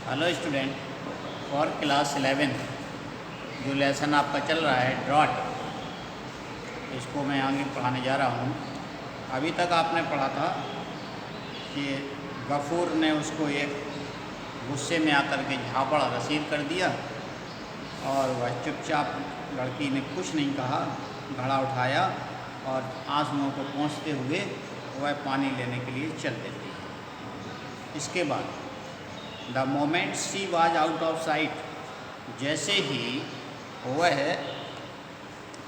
Hello student, for class 11 जो lesson आपका चल रहा है ड्रॉट, इसको मैं आगे पढ़ाने जा रहा हूँ। अभी तक आपने पढ़ा था कि गफूर ने उसको एक गुस्से में आकर के झापड़ रसीद कर दिया और वह चुपचाप, लड़की ने कुछ नहीं कहा, घड़ा उठाया और आंसुओं को पोंछते हुए वह पानी लेने के लिए चल देती है। इसके बाद the moment she was out of site, जैसे ही वह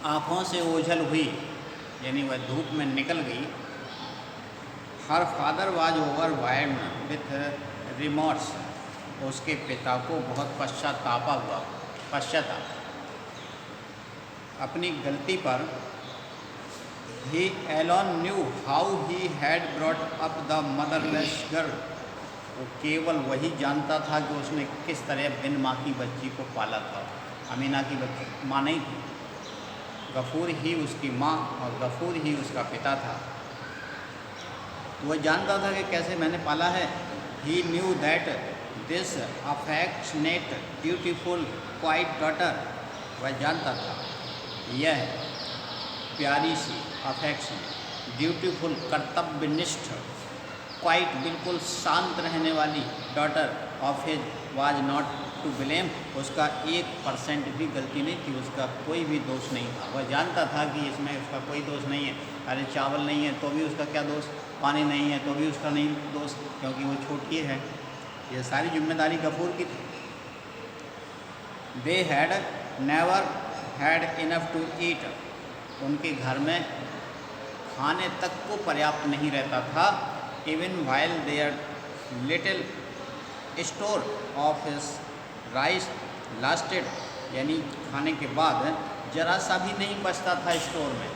आँखों से ओझल हुई, यानी वह धूप में निकल गई, her father was overwhelmed with remorse, उसके पिता को बहुत पश्चाताप अपनी गलती पर। He alone knew how he had brought up the motherless girl, वो केवल वही जानता था कि उसने किस तरह बिन माँ की बच्ची को पाला था। अमीना की बच्ची माँ नहीं थी, गफूर ही उसकी माँ और गफूर ही उसका पिता था। वह जानता था कि कैसे मैंने पाला है। He knew that this affectionate beautiful quiet daughter, वह जानता था यह प्यारी सी, अफेक्शन, ब्यूटीफुल, कर्तव्यनिष्ठ, क्वाइट, बिल्कुल शांत रहने वाली daughter of his was not to blame, उसका 1% भी गलती नहीं थी, उसका कोई भी दोष नहीं था। वह जानता था कि इसमें उसका कोई दोष नहीं है। अरे चावल नहीं है तो भी उसका क्या दोष, पानी नहीं है तो भी उसका नहीं दोष, क्योंकि वो छोटी है। ये सारी जिम्मेदारी गफूर की थी। They had never had enough to eat, उनके घर में खाने तक को पर्याप्त नहीं रहता था। Even while their little store of his rice lasted, यानी खाने के बाद जरा सा भी नहीं बचता था स्टोर में।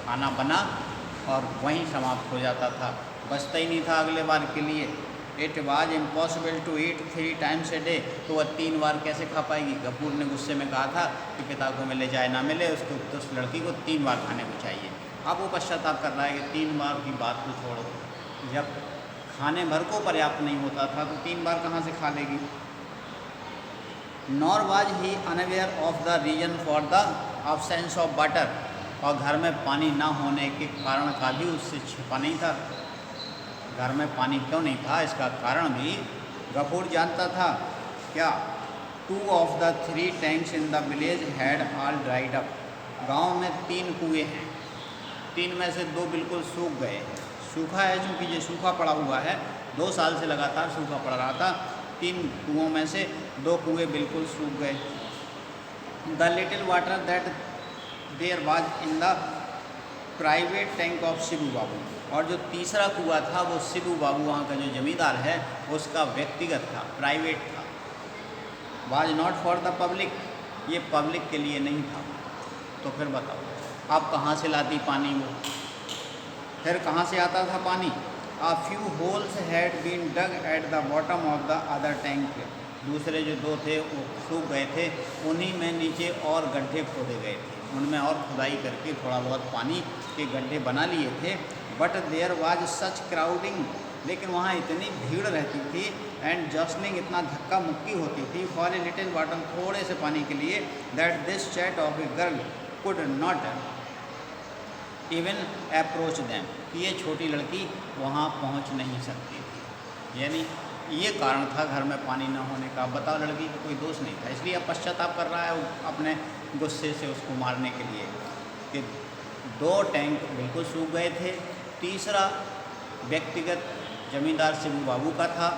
खाना बना और वहीं समाप्त हो जाता था, बचता ही नहीं था अगले बार के लिए। It was impossible to eat 3 times a day, तो वह 3 बार कैसे खा पाएगी। गफूर ने गुस्से में कहा था कि पिता को मिले चाहे ना मिले, उसको तो उस लड़की को 3 बार खाने को चाहिए। अब वो पश्चाताप कर रहा है कि 3 बार की बात को छोड़ो, जब खाने भर को पर्याप्त नहीं होता था तो 3 बार कहाँ से खा लेगी। Nor was he unaware of the reason for the absence of water, और घर में पानी ना होने के कारण का भी उससे छिपा नहीं था। घर में पानी क्यों नहीं था, इसका कारण भी गफूर जानता था। क्या 2 of the 3 tanks in the village had all dried up, गांव में 3 कुएँ हैं, 3 में से 2 बिल्कुल सूख गए। सूखा है चूँकि ये सूखा पड़ा हुआ है, 2 साल से लगातार सूखा पड़ रहा था। 3 कुओं में से 2 कुएँ बिल्कुल सूख गए। The little water that there was in the private tank of Shibu Babu, और जो तीसरा कुआं था वो शिबू बाबू, वहाँ का जो जमींदार है, उसका व्यक्तिगत था, प्राइवेट था। Was not for the public, ये पब्लिक के लिए नहीं था। तो फिर बताओ आप कहाँ से लाती पानी वो, फिर कहाँ से आता था पानी। A few holes had been dug at the bottom of the other tank, दूसरे जो 2 थे वो सूख गए थे, उन्हीं में नीचे और गड्ढे खोदे गए थे, उनमें और खुदाई करके थोड़ा बहुत पानी के गड्ढे बना लिए थे। But there was such crowding, लेकिन वहाँ इतनी भीड़ रहती थी, एंड जस्लिंग, इतना धक्का मुक्की होती थी, फॉर ए लिटिल वाटर, थोड़े से पानी के लिए, that this chat off a girl could not even approach them, कि ये छोटी लड़की वहाँ पहुँच नहीं सकती थी। यानी ये कारण था घर में पानी न होने का। बताओ, लड़की का कोई दोष नहीं था, इसलिए अब पश्चाताप कर रहा है अपने गुस्से से उसको मारने के लिए कि 2 टैंक बिल्कुल सूख गए थे, तीसरा व्यक्तिगत जमींदार शिबू बाबू का था,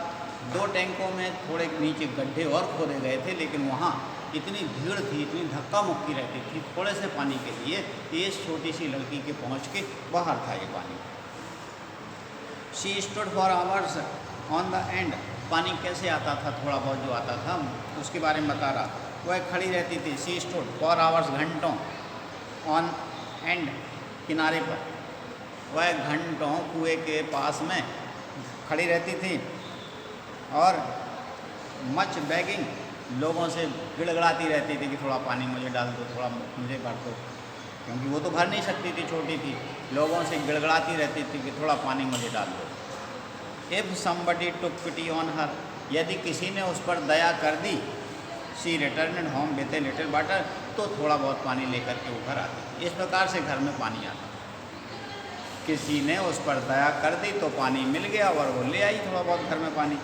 2 टैंकों में थोड़े नीचे गड्ढे और खोदे गए थे, लेकिन वहाँ इतनी भीड़ थी, इतनी धक्का मुक्की रहती थी थोड़े से पानी के लिए, इस छोटी सी लड़की के पहुँच के बाहर था ये पानी। She stood for hours on the end, पानी कैसे आता था, थोड़ा बहुत जो आता था उसके बारे में बता रहा। वह खड़ी रहती थी, शी स्टूड फॉर आवर्स, घंटों, ऑन एंड, किनारे पर, वह घंटों कुएं के पास में खड़ी रहती थी, और मच बेगिंग, लोगों से गिड़गिड़ाती रहती थी कि थोड़ा पानी मुझे डाल दो, थोड़ा मुझे भर दो, क्योंकि वो तो भर नहीं सकती थी, छोटी थी। लोगों से गिड़गिड़ाती रहती थी कि थोड़ा पानी मुझे डाल दो। If somebody took pity on her, यदि किसी ने उस पर दया कर दी, she return home with a little water, तो थोड़ा बहुत पानी लेकर के वो घर आती। इस प्रकार से घर में पानी आता। किसी ने उस पर दया कर दी तो पानी मिल गया और वो ले आई थोड़ा बहुत घर में पानी।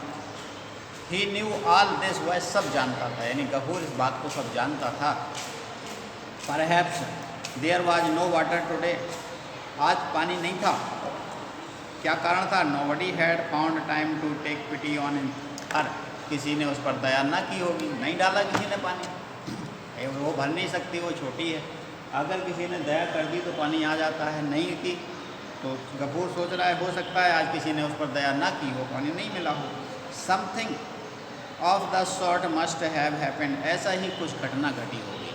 ही न्यू ऑल दिस, वह सब जानता था, यानी गफूर इस बात को सब जानता था। Perhaps there was no water today, आज पानी नहीं था। क्या कारण था? Nobody had found time to take pity on him, हर किसी ने उस पर दया ना की होगी, नहीं डाला किसी ने पानी, वो भर नहीं सकती, वो छोटी है। अगर किसी ने दया कर दी तो पानी आ जाता है, नहीं की तो गफूर सोच रहा है हो सकता है आज किसी ने उस पर दया ना की हो, पानी नहीं मिला हो। Something of the sort must have happened, ऐसा ही कुछ घटना घटी होगी।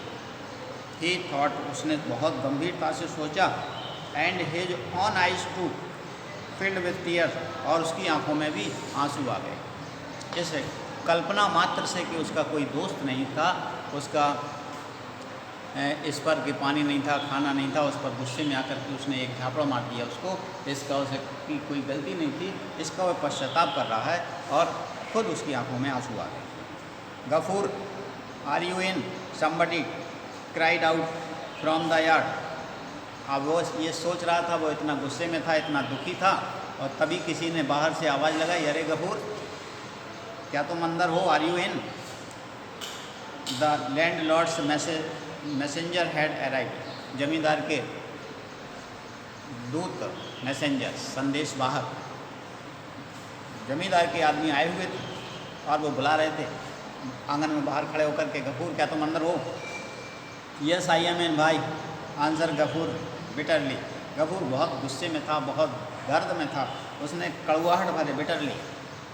ही थॉट, उसने बहुत गंभीरता से सोचा। And his own eyes too filled with tears, और उसकी आंखों में भी आंसू आ गए। जैसे कल्पना मात्र से कि उसका कोई दोस्त नहीं था, उसका इस पर कि पानी नहीं था, खाना नहीं था, उस पर गुस्से में आकर के उसने एक झापड़ा मार दिया उसको। इसका उसकी कोई गलती नहीं थी, इसका वह पश्चाताप कर रहा है और खुद उसकी आंखों में आंसू आ गए। Gafoor, are you in, somebody cried out from the yard. अब वो ये सोच रहा था, वो इतना गुस्से में था, इतना दुखी था, और तभी किसी ने बाहर से आवाज़ लगाई, अरे गफूर क्या तुम अंदर हो, are you in. The landlord's messenger had arrived, जमींदार के दूत, मैसेंजर संदेश वाहक, जमींदार के आदमी आए हुए थे और वो बुला रहे थे आंगन में बाहर खड़े होकर के, गफूर क्या तुम अंदर हो। यस आई एम इन भाई, आंसर गफूर बिटरली। गफूर बहुत गुस्से में था, बहुत दर्द में था, उसने कड़वाहट भरे बिटरली,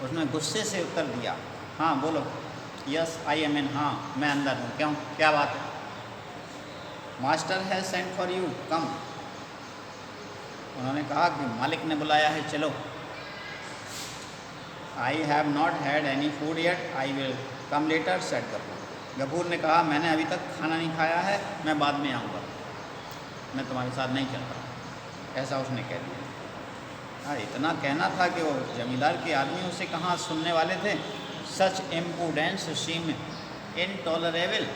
उसने गुस्से से उत्तर दिया, हाँ बोलो। यस आई एम इन, हाँ मैं अंदर हूँ, क्यों, क्या बात है। मास्टर है सेंट फॉर यू, कम। उन्होंने कहा कि मालिक ने बुलाया है, चलो। I have not had any food yet, I will come later, said Gafoor. Gafoor ने कहा मैंने अभी तक खाना नहीं खाया है, मैं बाद में आऊँगा, मैं तुम्हारे साथ नहीं चल रहा, ऐसा उसने कह दिया। हाँ, इतना कहना था कि वो जमींदार के आदमी उसे कहाँ सुनने वाले थे। Such impudence seem intolerable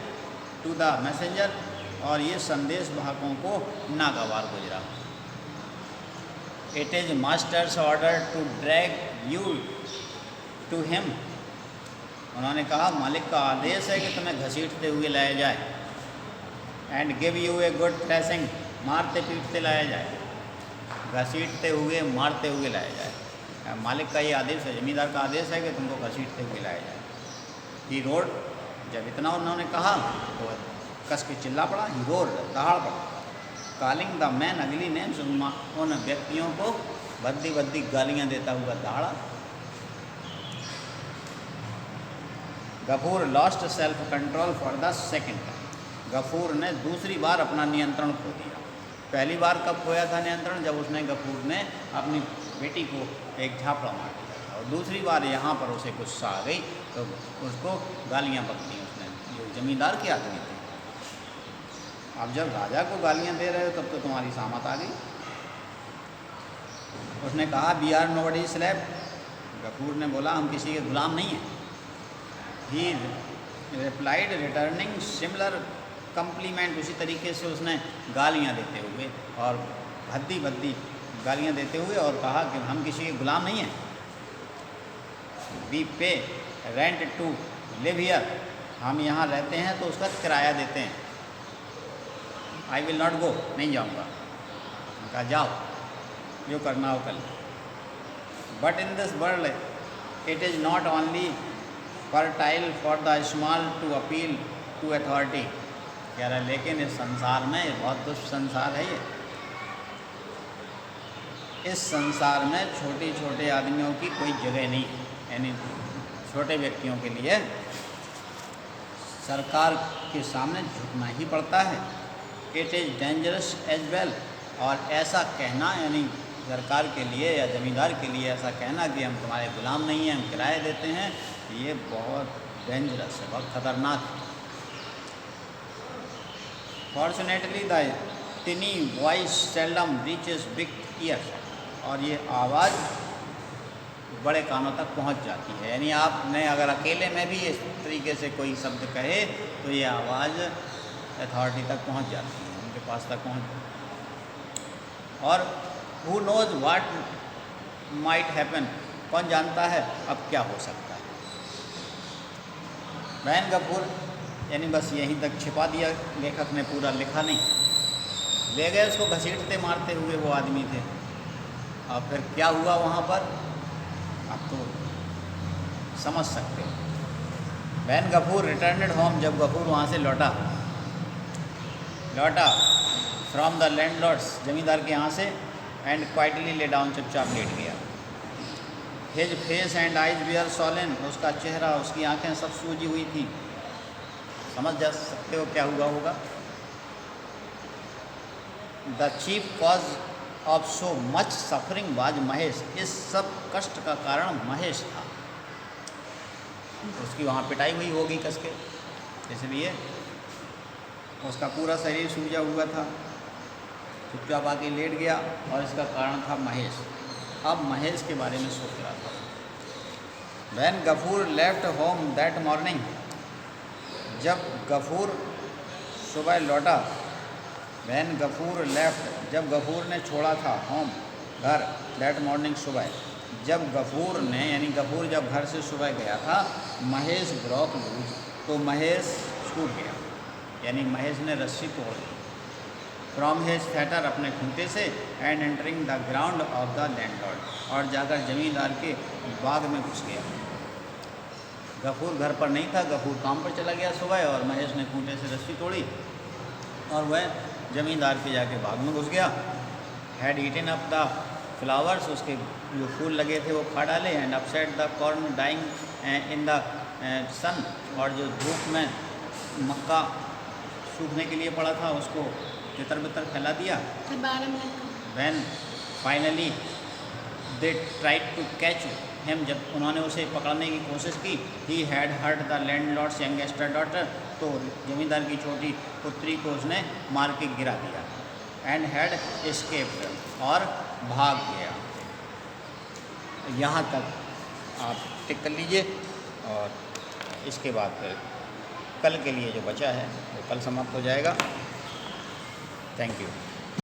to the messenger, और ये संदेश वाहकों को नागवार गुजरा। It is master's order to drag you to him, उन्होंने कहा मालिक का आदेश है कि तुम्हें घसीटते हुए लाया जाए। And give U a good threshing, मारते पीटते लाया जाए, घसीटते हुए मारते हुए लाया जाए। मालिक का ये आदेश है, ज़मींदार का आदेश है कि तुमको घसीटते हुए लाया जाए। ही रोड, जब इतना उन्होंने कहा तो कस के चिल्ला पड़ा, ही रोड, दहाड़ पड़ा। Calling the man ugly names, उन व्यक्तियों को भद्दी भद्दी गालियाँ देता हुआ दहाड़ा। Gafoor lost self control for the second time, Gafoor ने दूसरी बार अपना नियंत्रण खो दिया। पहली बार कब खोया था नियंत्रण, जब उसने गफूर ने अपनी बेटी को एक झापड़ा मार दिया था, और दूसरी बार यहाँ पर उसे गुस्सा आ गई तो उसको गालियाँ बकती उसने, जो जमींदार के आदमी थे। अब जब राजा को गालियाँ दे रहे हो तब तो तुम्हारी सामत आ गई। उसने कहा we are nobody slave, Gafoor ने बोला हम किसी के गुलाम नहीं हैं। He replied returning similar compliment, उसी तरीके से उसने गालियाँ देते हुए और भद्दी भद्दी गालियाँ देते हुए और कहा कि हम किसी के गुलाम नहीं हैं। वी पे रेंट टू लिव हियर, हम यहाँ रहते हैं तो उसका किराया देते हैं। आई विल नॉट गो, नहीं जाऊँगा। कहा जाओ, जो करना हो कर। But in this world it is not only fertile for the small to appeal to authority, कह रहा है लेकिन इस संसार में, ये बहुत दुष्ट संसार है ये, इस संसार में छोटे छोटे आदमियों की कोई जगह नहीं है, यानी छोटे व्यक्तियों के लिए सरकार के सामने झुकना ही पड़ता है। It is dangerous as well, और ऐसा कहना यानी सरकार के लिए या ज़मींदार के लिए ऐसा कहना कि हम तुम्हारे गुलाम नहीं हैं, हम किराए देते हैं, ये बहुत डेंजरस है, बहुत ख़तरनाक है। Fortunately the टिनी voice seldom reaches big year, और ये आवाज़ बड़े कानों तक पहुंच जाती है। यानी आपने अगर अकेले में भी इस तरीके से कोई शब्द कहे तो ये आवाज़ अथॉरिटी तक पहुंच जाती है, उनके पास तक पहुंच जाती है। और who knows what might happen, कौन जानता है अब क्या हो सकता है। बैन गफूर यानी बस यहीं तक छिपा दिया, लेखक ने पूरा लिखा नहीं। ले गए उसको घसीटते मारते हुए, वो आदमी थे। और फिर क्या हुआ वहाँ पर आप तो समझ सकते हो। बैन गफूर रिटर्नड होम, जब गफूर वहाँ से लौटा फ्रॉम द लैंडलॉर्ड्स, जमींदार के यहाँ से, एंड क्वाइटली ले डाउन, चुपचाप लेट गया। His face and eyes were sullen, उसका चेहरा, उसकी आंखें सब सूजी हुई थी। समझ जा सकते हो क्या हुआ होगा। The chief cause of so much suffering was Mahesh, इस सब कष्ट का कारण महेश था। उसकी वहाँ पिटाई हुई होगी कस के, इसलिए उसका पूरा शरीर सूजा हुआ था, चुपचाप आके लेट गया, और इसका कारण था महेश। अब महेश के बारे में सोच रहा था। When Gafoor left home that morning, जब गफूर सुबह लौटा। When गफूर लेफ्ट, जब गफूर ने छोड़ा था होम, घर, दैट मॉर्निंग, सुबह। जब गफूर ने, यानी गफूर जब घर से सुबह गया था, महेश ब्रोक लूज, तो महेश छूट गया, यानी महेश ने रस्सी तोड़ दी। फ्रॉम हिज थिएटर, अपने खूंटे से, and entering the ground of the landlord, और जाकर जमींदार के बाग में घुस गया। गफूर घर पर नहीं था, गफूर काम पर चला गया सुबह, और महेश ने खूंटे से रस्सी तोड़ी और वह जमींदार के जाके बाग में घुस गया। Had eaten up the flowers, उसके जो फूल लगे थे वो खा डाले। And upset the corn drying in the sun, और जो धूप में मक्का सूखने के लिए पड़ा था उसको तितर बितर फैला दिया। When finally they tried to catch him, जब उन्होंने उसे पकड़ने की कोशिश की, he had hurt the landlord's youngest daughter, तो जमींदार की छोटी पुत्री को उसने मार के गिरा दिया। एंड हैड एस्केप्ड, और भाग गया। यहाँ तक आप टिक कर लीजिए, और इसके बाद फिर कल के लिए जो बचा है वो कल समाप्त हो जाएगा। Thank you.